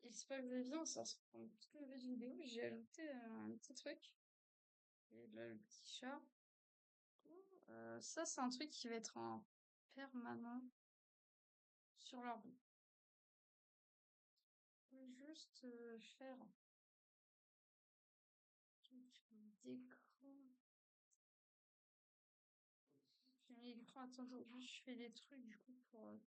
j'espère que vous allez bien, ça se prend une petite nouvelle vidéo. J'ai ajouté un petit truc. Et là, le petit chat. Ça, c'est un truc qui va être en permanent sur l'ordi. Je vais juste faire d'écran. J'ai mis l'écran, attends, je fais des trucs du coup pour.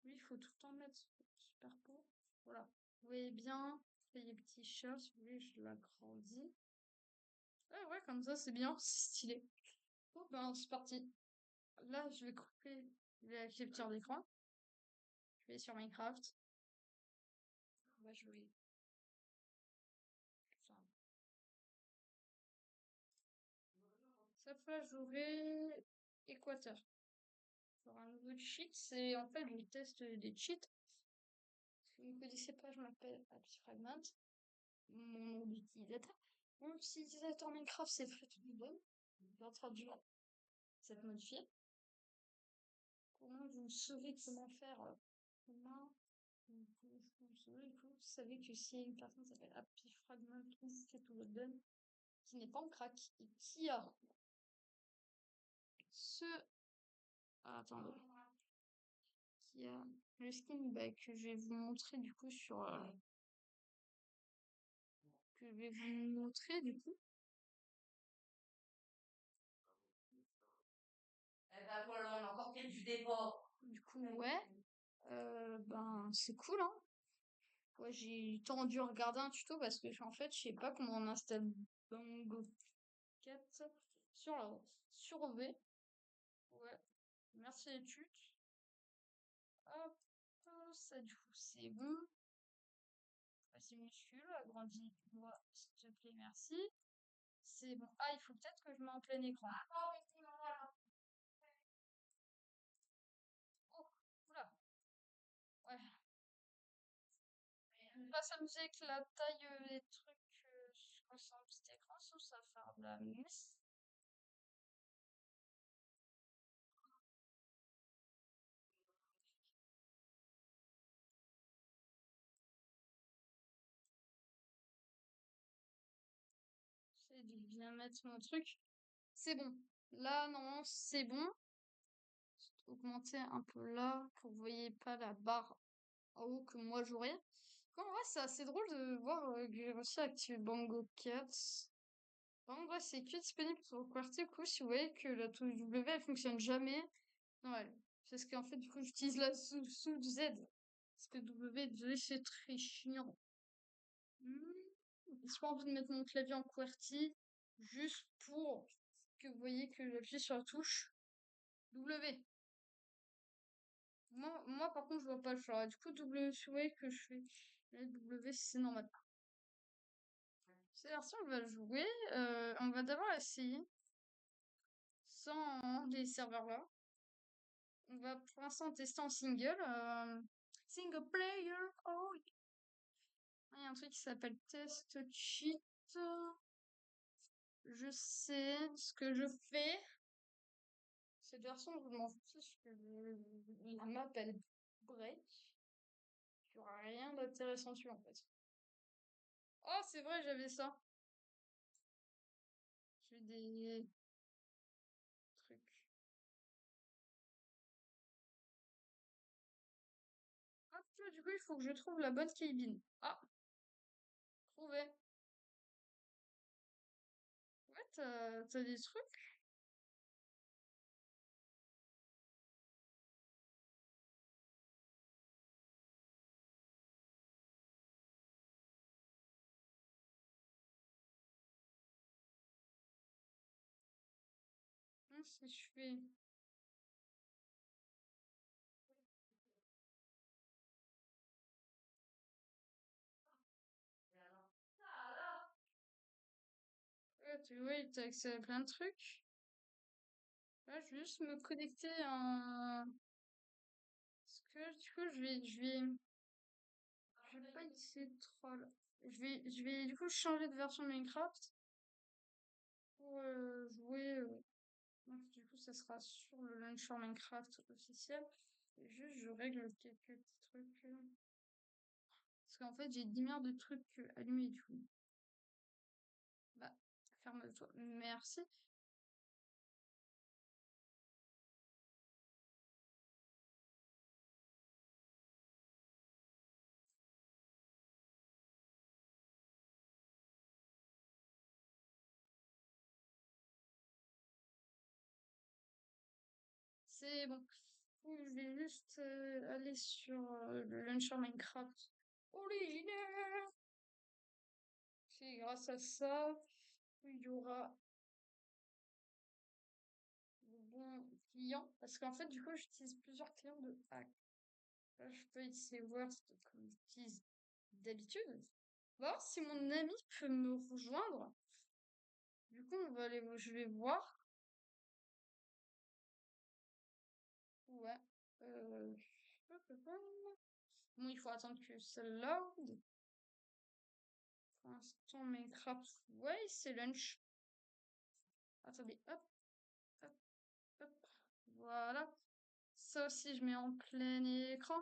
Oui, il faut tout le temps mettre super beau. Voilà. Vous voyez bien, les petits chats, si vous voulez, je l'agrandis. Ah ouais, comme ça, c'est bien, c'est stylé. Bon, ben, c'est parti. Là, je vais couper le capture d'écran. Je vais sur Minecraft. On va jouer. Enfin, cette fois, j'aurai Équateur. J'aurai un nouveau cheat. C'est en fait, je teste des cheats. Si vous ne connaissez pas, je m'appelle Happy Fragment. Mon nom d'utilisateur. Mon utilisateur Minecraft, c'est FreeToDoodle. Je vais introduire cette modifiée. Comment vous saurez comment faire comment vous savez que si une personne s'appelle Happy Fragment ou FreeToDoodle qui n'est pas en crack et qui a ce attendez qui a le skin que je vais vous montrer du coup sur que je vais vous montrer du coup. Eh ben voilà, on a encore fait du débat. Du coup, ouais, ben c'est cool, hein. Ouais, j'ai tendu à regarder un tuto parce que en fait, je sais pas comment on installe Bango 4 sur la sur V. Ouais, merci l'étude. Hop, ça du coup c'est bon. Vas-y, muscule, agrandis-moi, s'il te plaît, merci. C'est bon. Ah, il faut peut-être que je mette en plein écran. Oh, oula. Ouais. On va s'amuser avec la taille des trucs quand c'est un petit écran, sinon ça va faire de la messe. J'essaie de bien mettre mon truc. C'est bon. Là, non, c'est bon. Augmenter un peu là pour que vous voyez pas la barre en haut que moi j'aurais. En vrai, c'est assez drôle de voir que j'ai réussi à activer Bango 4. En vrai, c'est que disponible sur QWERTY. Du coup, si vous voyez que la touche W elle fonctionne jamais, ouais. Parce qu'en fait, du coup, j'utilise la sous Z. Parce que W, c'est très chiant. J'ai pas envie de mettre mon clavier en QWERTY juste pour que vous voyez que j'appuie sur la touche W. Moi, par contre, je vois pas le choix. Du coup, W, si vous voyez que je fais W, c'est normal. Cette version, on va jouer. On va d'abord essayer sans les serveurs là. On va pour l'instant tester en single. Single player. Oh, il y a un truc qui s'appelle test cheat. Je sais ce que je fais. Cette version, je m'en fiche que la map elle break. Il n'y aura rien d'intéressant dessus en fait. Oh, c'est vrai, j'avais ça. J'ai des trucs. Hop, du coup, il faut que je trouve la bonne cabine. Ah, trouvé. Ouais, t'as des trucs. Si je fais. Ouais, tu vois, t'as accès à plein de trucs. Là, je vais juste me connecter en. Parce que du coup, je vais pas utiliser troll. Je vais du coup changer de version de Minecraft pour jouer. Donc, du coup, ça sera sur le launcher Minecraft officiel. Et juste, je règle quelques petits trucs. Parce qu'en fait, j'ai 10 milliards de trucs allumés du coup. Bah, ferme-toi. Merci. C'est bon. Je vais juste aller sur le launcher Minecraft original. C'est grâce à ça, il y aura de bons clients. Parce qu'en fait, du coup, j'utilise plusieurs clients de hack. Là, je peux utiliser Worst comme j'utilise d'habitude. On va voir si mon ami peut me rejoindre. Du coup, on va aller, je vais voir. Ouais. Euh... Bon, il faut attendre que ça load. Pour l'instant, Minecraft, ouais, c'est lunch. Attendez, hop, hop, hop. Voilà. Ça aussi, je mets en plein écran.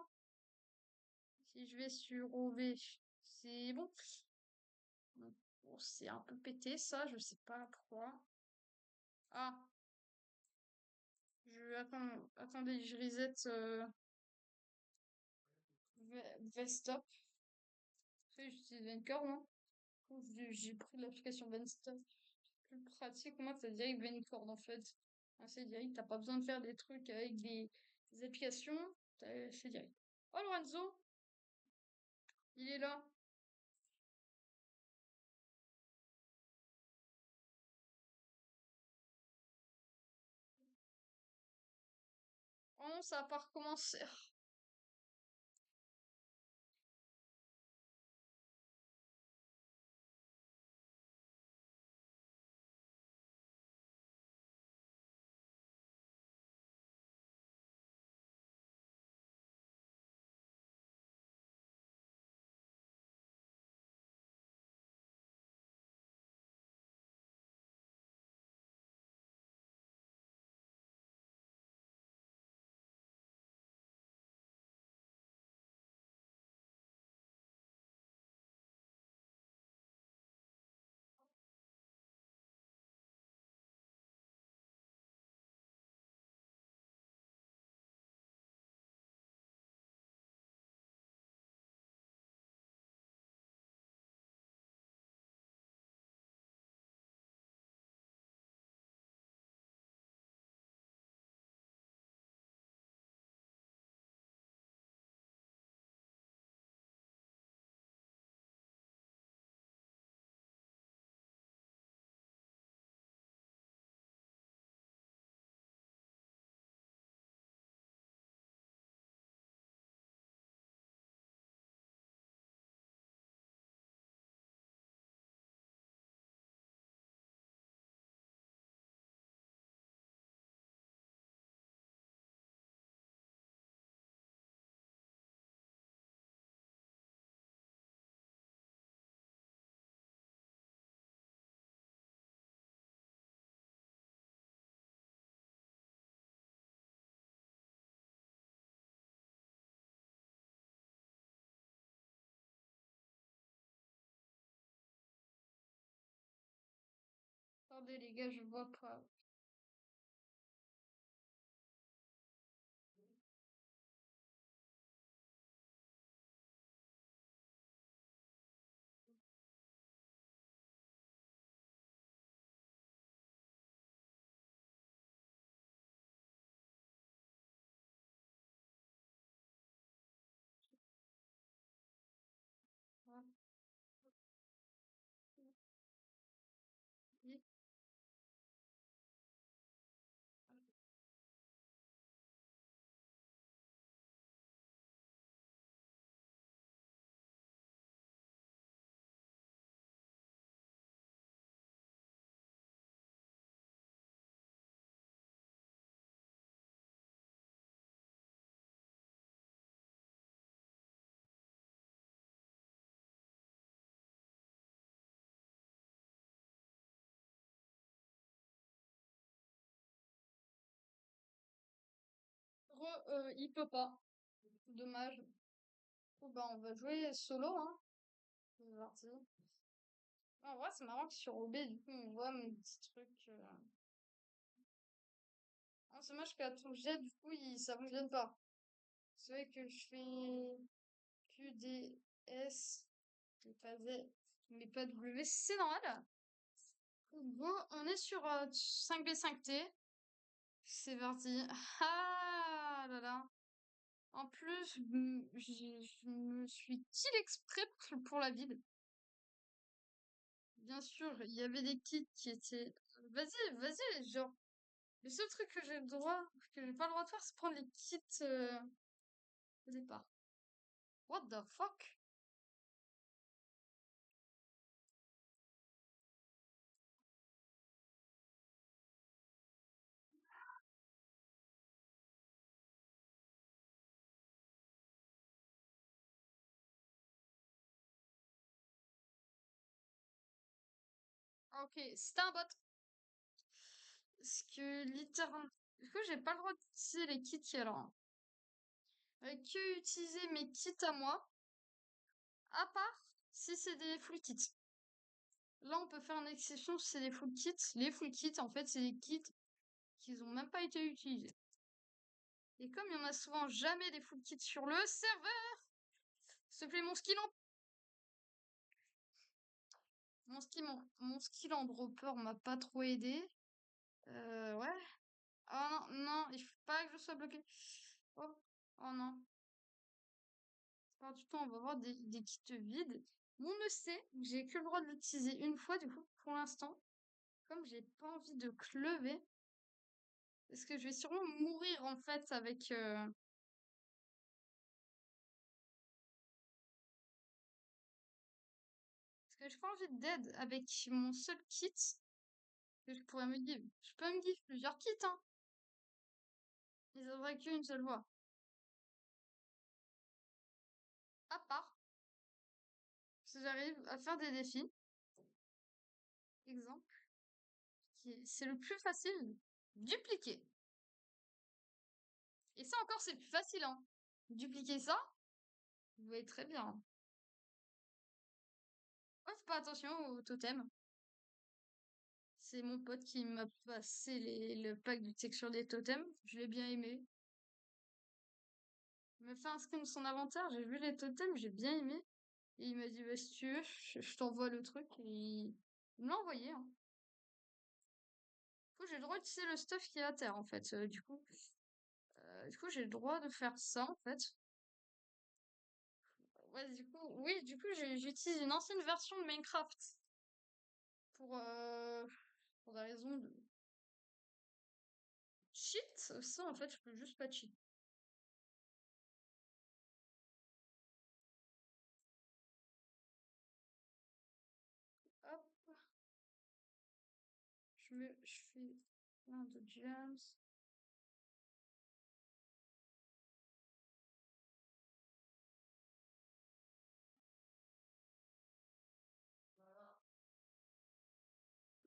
Si je vais sur OV, c'est bon. Donc, bon, c'est un peu pété, ça, je sais pas pourquoi. Ah, attendez, je reset Vestop. J'utilise Vencore, non? J'ai pris l'application Venstop. Plus pratique, moi, c'est direct Vencore en fait. Ah, c'est direct, t'as pas besoin de faire des trucs avec des applications. C'est direct. Oh, Lorenzo, il est là. Oh non, ça a pas recommencé. Attendez, les gars, je vois pas. Ah, oui. il peut pas. Dommage. Bon, bah, on va jouer solo, hein. C'est parti. En vrai, c'est marrant que sur OB, du coup, on voit mes petits trucs. Ah, c'est dommage qu'à tout jet, du coup, ça fonctionne pas. C'est vrai que je fais Q, D, S, mais pas Z, mais pas W, c'est normal. Bon, on est sur 5B5T. C'est parti. Ah là là. En plus, je me suis kill exprès pour la ville. Bien sûr, il y avait des kits qui étaient. Vas-y, vas-y, genre. Le seul truc que j'ai le droit, que j'ai pas le droit de faire, c'est prendre les kits au départ. What the fuck? Ah, ok, c'était un bot. Parce que littéralement. Du coup, j'ai pas le droit d'utiliser les kits qui alors. Que utiliser mes kits à moi, à part si c'est des full kits. Là, on peut faire une exception si c'est des full kits. Les full kits, en fait, c'est des kits qui n'ont même pas été utilisés. Et comme il y en a souvent jamais des full kits sur le serveur, s'il te plaît, mon skill en dropper m'a pas trop aidé. Ouais. Oh non, non, il faut pas que je sois bloqué. Oh, oh non. Alors, du temps, on va voir des kits vides. On le sait, j'ai que le droit de l'utiliser une fois, du coup, pour l'instant. Comme j'ai pas envie de crever, parce que je vais sûrement mourir, en fait, avec... Parce que j'ai pas envie d'aide avec mon seul kit que je pourrais me give. Je peux me give plusieurs kits, hein. Ils auraient qu'une seule voie. À part, si j'arrive à faire des défis, exemple, c'est le plus facile, dupliquer. Et ça encore, c'est le plus facile, hein. Dupliquer ça, vous voyez très bien. Ouais, fais pas attention au totem. C'est mon pote qui m'a passé le pack de texture des totems. Je l'ai bien aimé. Il m'a fait un screen de son inventaire, j'ai vu les totems, j'ai bien aimé. Et il m'a dit, bah, si tu veux, je t'envoie le truc. Et il me l'a envoyé, hein. Du coup, j'ai le droit d'utiliser le stuff qui est à terre, en fait. Du coup, j'ai le droit de faire ça, en fait. Ouais, du coup, oui, du coup, j'utilise une ancienne version de Minecraft. Pour, euh, pour des raisons de cheat. Ça, en fait, je peux juste pas cheat. Hop, je fais plein de gems.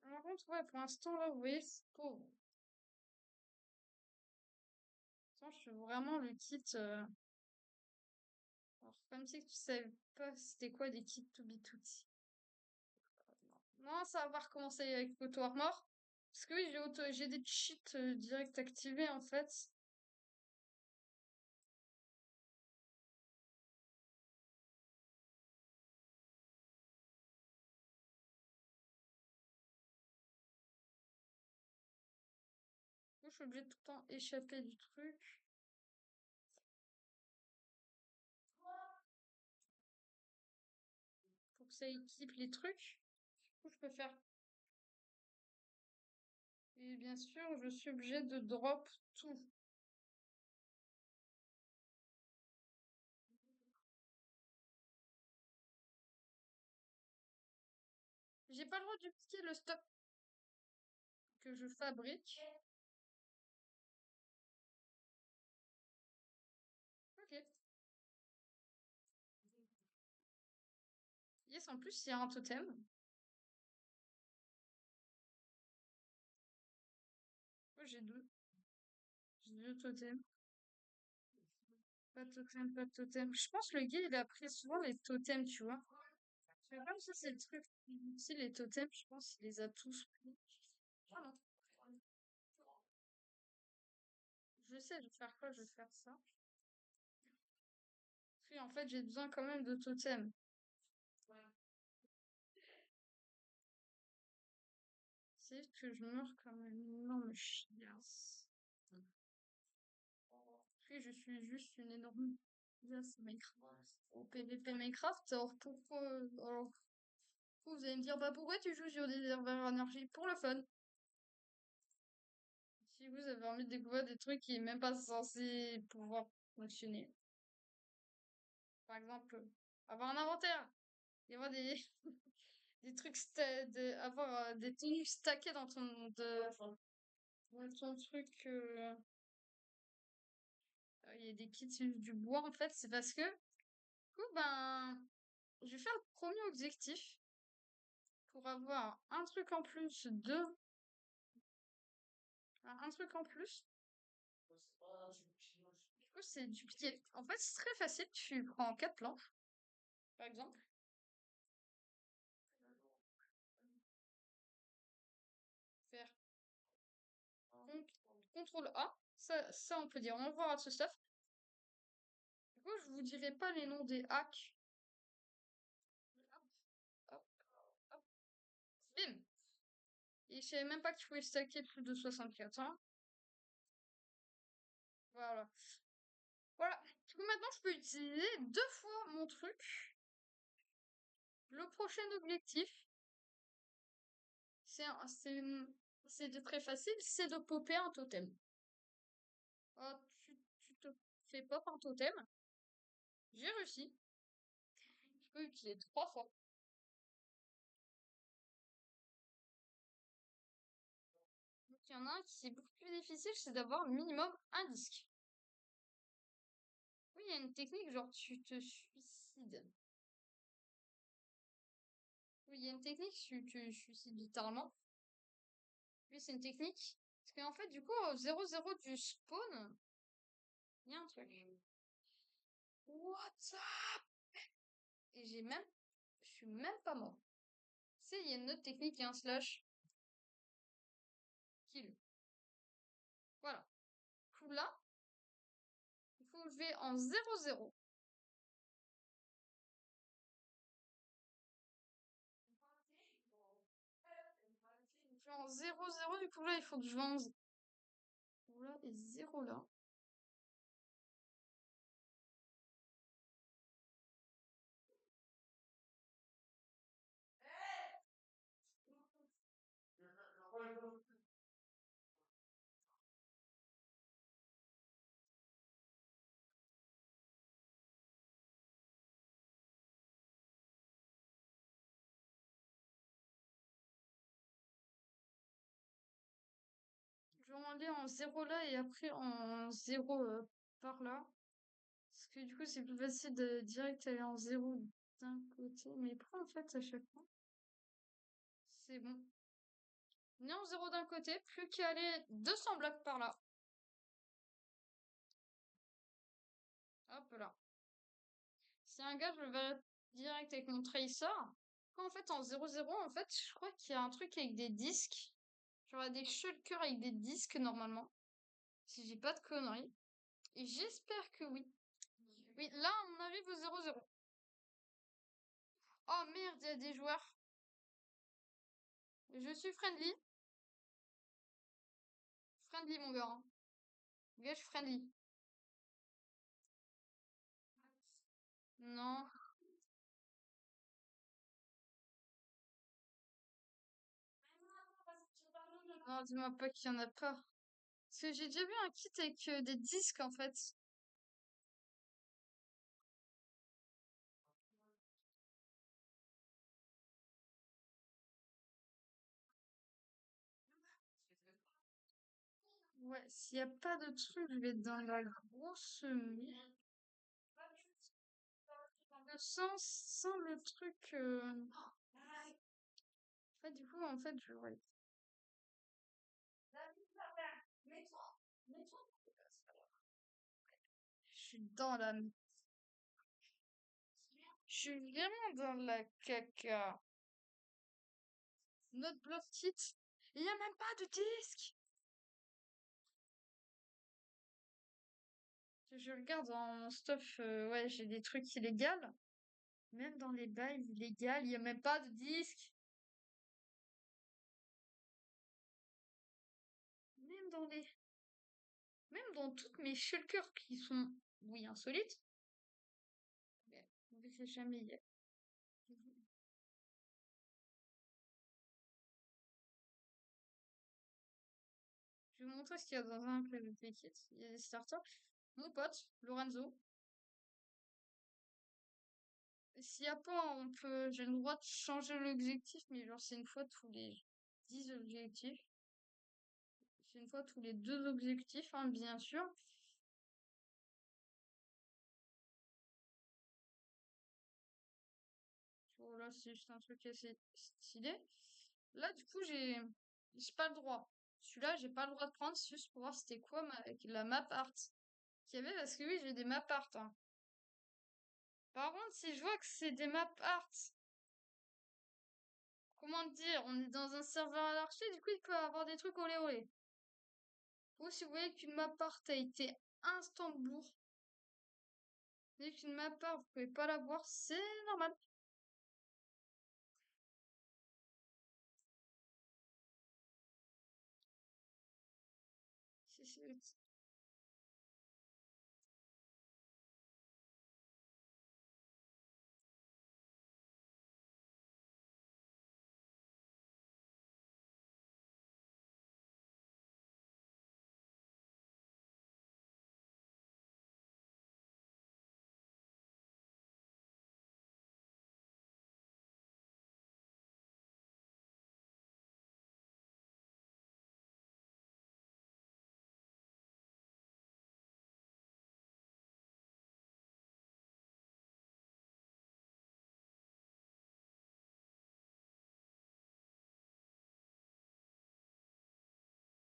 Par contre, ouais, pour l'instant, là, vous voyez, c'est pauvre. Attends, je fais vraiment le kit. Alors, comme si tu savais pas c'était quoi des kits to be tutti. Non, ça va recommencer avec Auto Armor. Parce que oui, j'ai des cheats direct activés en fait. Du coup, je suis obligée de tout le temps échapper du truc pour que ça équipe les trucs. Du coup, je peux faire. Et bien sûr, je suis obligée de drop tout. J'ai pas le droit d'utiliser le stock que je fabrique. Ok. Yes, en plus, il y a un totem. Moi, j'ai deux totems. Pas de totem, pas de totem. Je pense que le guide, il a pris souvent les totems, tu vois. Mais comme ça, c'est le truc. Si les totems, je pense qu'il les a tous pris. Ah non. Je sais, je vais faire quoi? Je vais faire ça. Puis en fait, j'ai besoin quand même de totems. C'est que je meurs comme une énorme chiasse. Puis je suis juste une énorme chiasse Minecraft. Au PVP Minecraft, alors, vous allez me dire, bah pourquoi tu joues sur des serveurs énergie? Pour le fun. Si vous avez envie de découvrir des trucs qui est même pas censé pouvoir fonctionner. Par exemple, avoir un inventaire. Y avoir des, des trucs, avoir des tenues stackées dans dans ton truc. Il y a des kits du bois en fait. C'est parce que, du coup, ben, je vais faire le premier objectif pour avoir un truc en plus de. Un truc en plus. Du coup, c'est du pied. En fait, c'est très facile. Tu prends 4 planches, par exemple. Faire CTRL A. Ça, on peut dire au revoir à ce stuff. Du coup, je vous dirai pas les noms des hacks. Hop, hop, bim! Et je savais même pas que tu pouvais stacker plus de 64, hein. Voilà. Voilà. Du coup, maintenant, je peux utiliser 2 fois mon truc. Le prochain objectif, c'est un- c'est une- c'est de très facile, c'est de popper un totem. Oh, tu te fais pop un totem. J'ai réussi. Je peux utiliser 3 fois. Donc, il y en a un qui est beaucoup plus difficile, c'est d'avoir minimum un disque. Oui, il y a une technique, genre tu te suicides. Oui, il y a une technique, tu te suicides littéralement. Oui, c'est une technique. Parce qu'en fait, du coup, au 0-0 du spawn, il y a un truc. What the... Et je suis même pas mort. Tu sais, il y a une autre technique, il y a un slash kill. Voilà. Du coup, là, il faut que je vais en 0-0. Je vais en 0-0, du coup, là, il faut que je vais en 0 là et 0 là. Je vais en aller en 0 là et après en 0 par là. Parce que du coup, c'est plus facile de direct aller en 0 d'un côté. Mais pourquoi en fait à chaque fois? C'est bon. On est en 0 d'un côté, plus qu'à aller 200 blocs par là. Hop là. Si un gars, je le verrai direct avec mon tracer. En fait, en 0-0, en fait, je crois qu'il y a un truc avec des disques. Genre des shulkers avec des disques normalement. Si j'ai pas de conneries. Et j'espère que oui. Oui, là, on arrive au 0-0. Oh merde, il y a des joueurs. Je suis friendly. Friendly, mon gars, hein. Gars, je suis friendly. Non. Non, dis-moi pas qu'il y en a pas. Parce que j'ai déjà vu un kit avec des disques, en fait. Ouais, s'il y a pas de truc, je vais être dans la grosse merde. Sans le truc... En fait, du coup, en fait, ouais. suis dans la... Je suis vraiment dans la caca. Notre bloc kit. Il n'y a même pas de disque. Je regarde dans mon stuff, ouais, j'ai des trucs illégaux. Même dans les bails illégaux, il n'y a même pas de disque. Même dans les... Même dans toutes mes shulkers qui sont, oui, insolites. Mais on verrait jamais. Je vais vous montrer ce qu'il y a dans un PvP kit. Il y a des starters. Mon pote, Lorenzo. S'il n'y a pas, on peut, j'ai le droit de changer l'objectif, mais genre c'est une fois tous les 10 objectifs. C'est une fois tous les 2 objectifs, hein, bien sûr. Voilà, c'est juste un truc assez stylé. Là, du coup, j'ai pas le droit. Celui-là, j'ai pas le droit de prendre, c'est juste pour voir c'était quoi la map art qu'il y avait, parce que oui, j'ai des map art, hein. Par contre, si je vois que c'est des map art, comment dire, on est dans un serveur anarchique, du coup, il peut y avoir des trucs olé olé. Ou si vous voyez qu'une map art a été instant bourre, dès qu'une map art, vous pouvez pas la voir, c'est normal. C'est-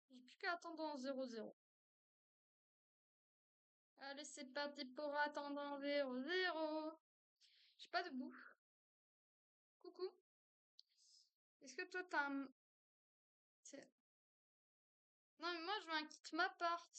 J'ai plus qu'à attendre en 0-0. Allez, c'est parti pour attendre en 0-0. J'ai pas de bouffe. Coucou. Est-ce que toi t'as un... Non, mais moi je veux un kit map art.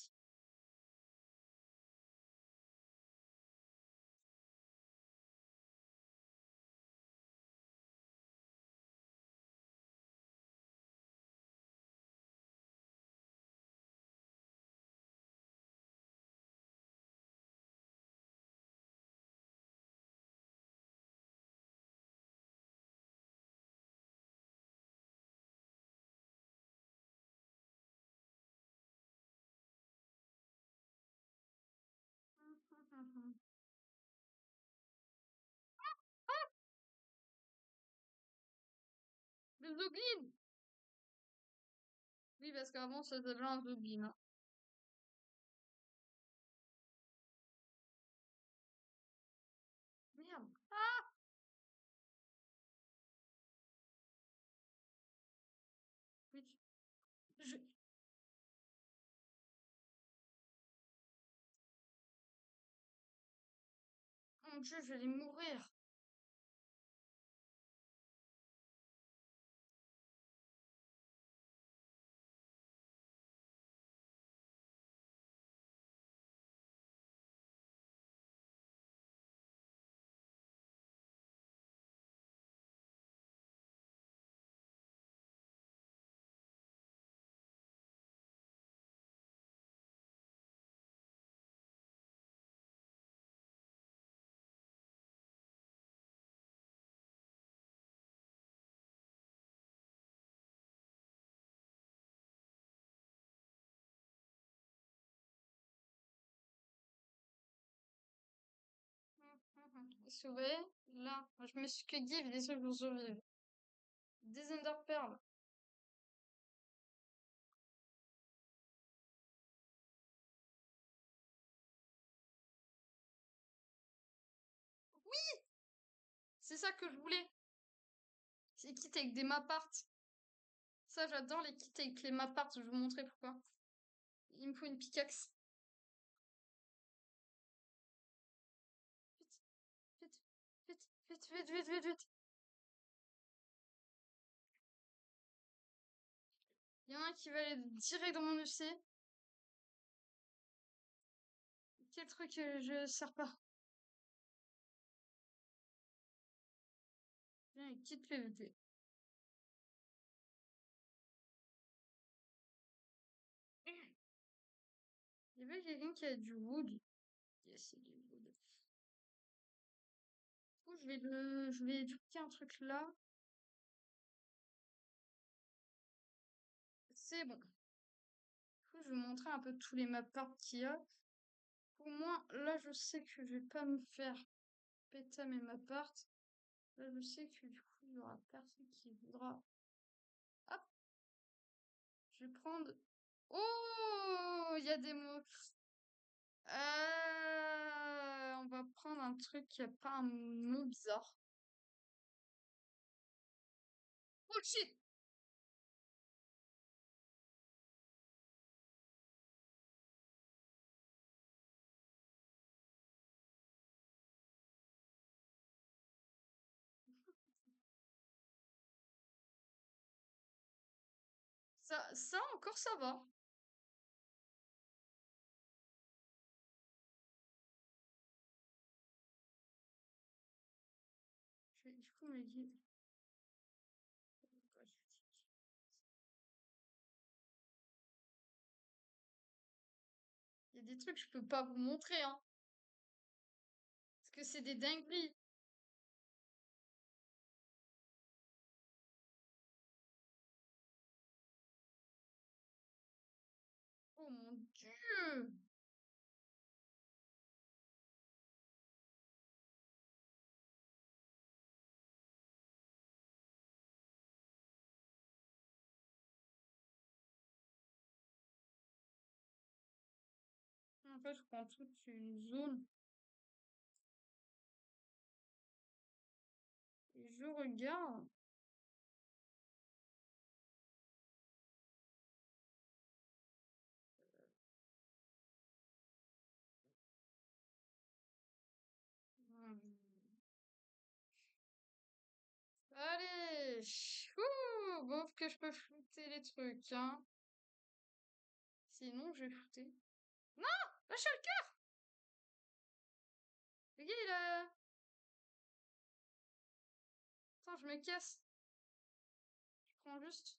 Le Zoglin. Oui, parce qu'avant c'était déjà un Zoglin, hein. Merde. Oui. Je... Mon Dieu, je vais mourir. Sauvé. Là, je me suis que give des trucs pour survivre. Des Enderpearls. C'est ça que je voulais. C'est kit avec des map art. Ça, j'adore les kits avec les map art. Je vais vous montrer pourquoi. Il me faut une pickaxe. Vite, vite, vite, vite. Il y en a un qui va aller direct dans mon UC. Quel truc je sers pas. Viens, il quitte PVP. Il y avait quelqu'un qui a du wood. Yes, il y a du wood. Du coup, je vais éduquer un truc là. C'est bon. Du coup, je vais vous montrer un peu tous les map parts qu'il y a. Au moins, là, je sais que je vais pas me faire péter mes map parts. Là, je sais que du coup, il y aura personne qui voudra. Hop! Je vais prendre. Oh! Il y a des mots. On va prendre un truc qui a pas un nom bizarre. Oh shit! Ça encore, ça va. Je vais du coup me guider. Il y a des trucs que je peux pas vous montrer, hein. Parce que c'est des dingueries. Oh mon dieu! En fait, je prends toute une zone et je regarde. Allez! Ouh, bon que je peux flouter les trucs, hein. Sinon, je vais flouter. Non! Lâchez le cœur! Le gars, il a... Attends, je me casse. Je prends juste...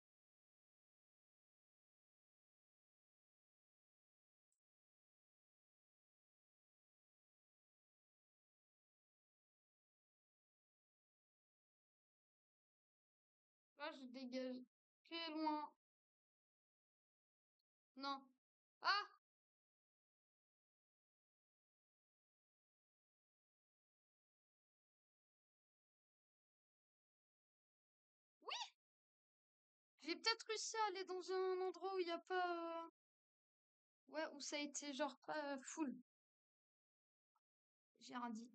Là, je dégage très loin. Non. Ah! J'ai peut-être réussi à aller dans un endroit où il n'y a pas... Ouais, où ça a été genre pas full. J'ai rien dit.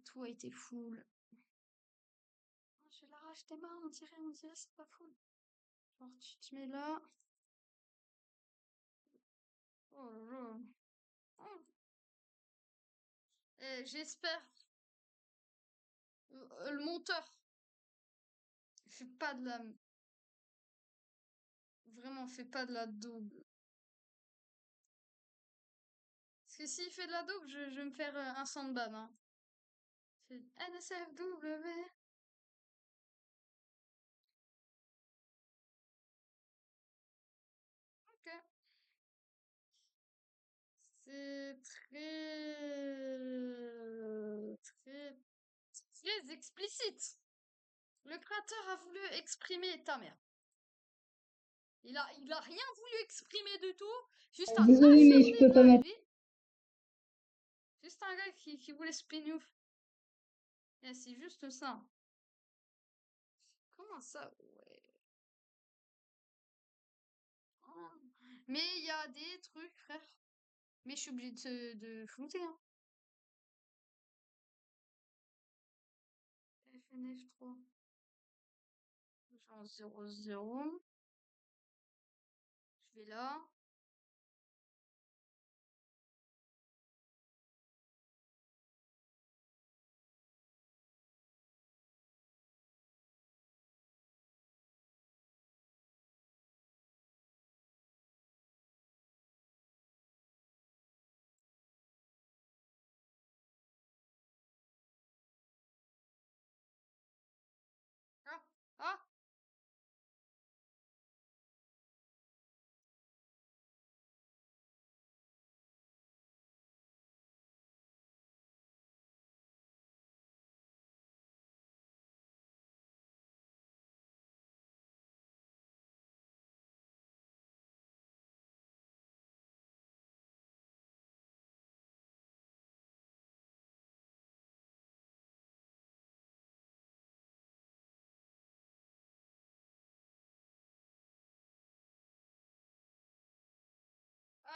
Tout a été full. Oh, je la rage tes mains, on dirait, c'est pas full. Genre, tu te mets là. Oh là là. Oh. J'espère. Le monteur. Fais pas de la... Vraiment, fais pas de la double. Parce que s'il fait de la double, je vais me faire un sandban, hein. C'est NSFW. Ok. C'est très, très explicite. Le créateur a voulu exprimer ta mère. Il a rien voulu exprimer du tout. Juste un Désolée, mais je peux pas acharné, mettre. lui. Juste un gars qui voulait spin off. Et c'est juste ça. Comment ça? Ouais. Oh. Mais il y a des trucs, frère. Mais je suis obligée de flouter, hein. FNF3. Genre 0, 0. Je vais là.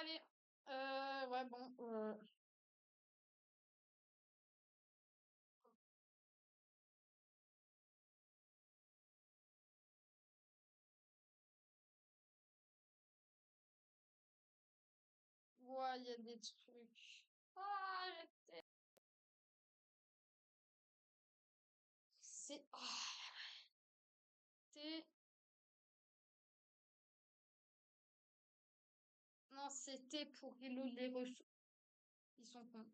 Allez. Ouais, bon. Ouais, il y a des trucs. Ah, c'est. C'est. Non, c'était pour les ressources. Ils sont cons.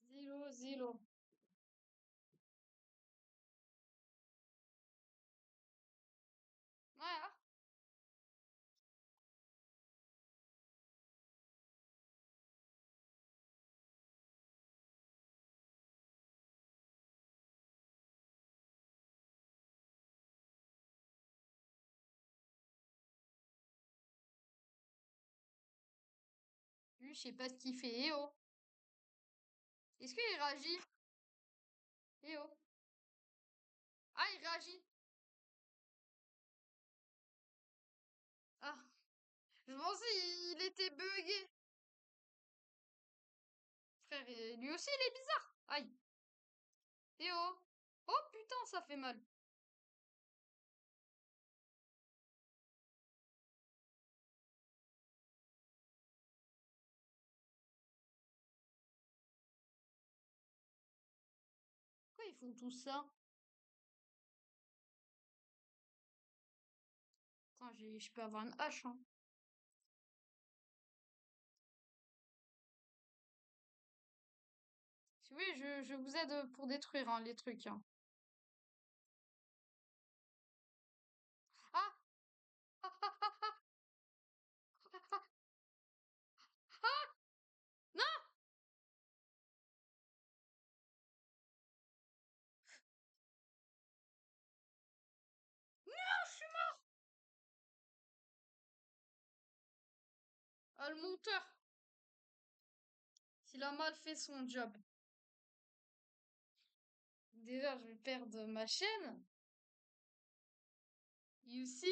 Zéro, zéro. Ouais, hein. Lui, je sais pas ce qu'il fait. Eh oh. Est-ce qu'il réagit? Eh oh. Ah, il réagit. Ah, je pensais il était bugué. Frère, lui aussi, il est bizarre. Aïe. Eh oh. Oh putain, ça fait mal. Pourquoi ils font tout ça? Attends, je peux avoir une hache, hein. Si vous voulez, je vous aide pour détruire hein, les trucs. Hein. Ah! Ah, ah, ah, ah, ah, ah, ah. Non! Non, je suis... Ah, le monteur. Il a mal fait son job. Déjà, je vais perdre ma chaîne. You see?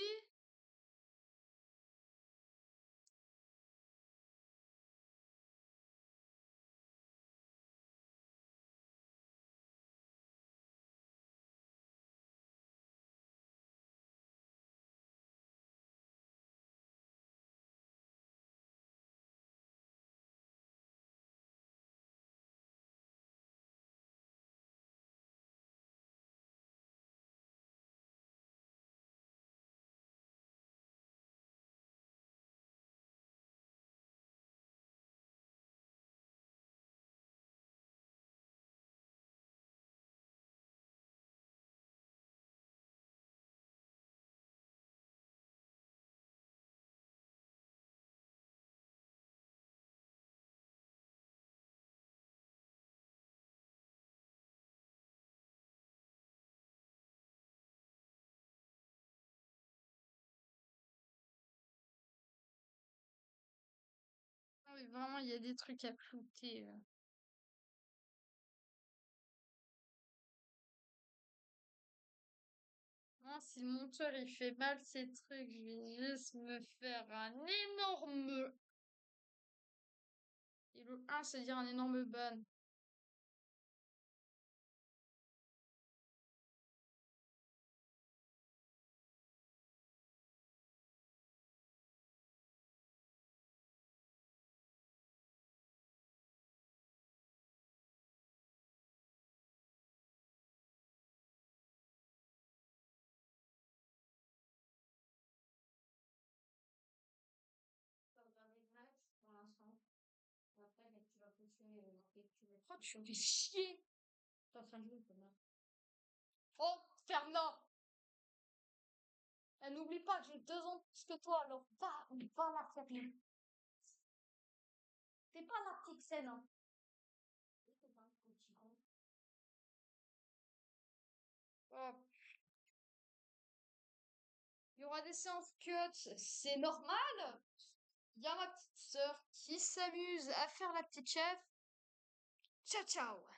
Ah oui, vraiment, il y a des trucs à flouter. Moi, si le monteur il fait mal ses trucs, je vais juste me faire un énorme. Et le 1, c'est-à-dire un énorme ban. Pour l'instant. Après, mais tu vas continuer et tu veux. Oh, tu me fais chier! T'es en train de jouer, connard. Oh, ferme-la! Elle n'oublie pas que j'ai 2 ans de plus que toi, alors va la faire. T'es pas la petite scène, hein. Oh, il y aura des séances cuts, c'est normal. Il y a ma petite sœur qui s'amuse à faire la petite chef. Ciao, ciao!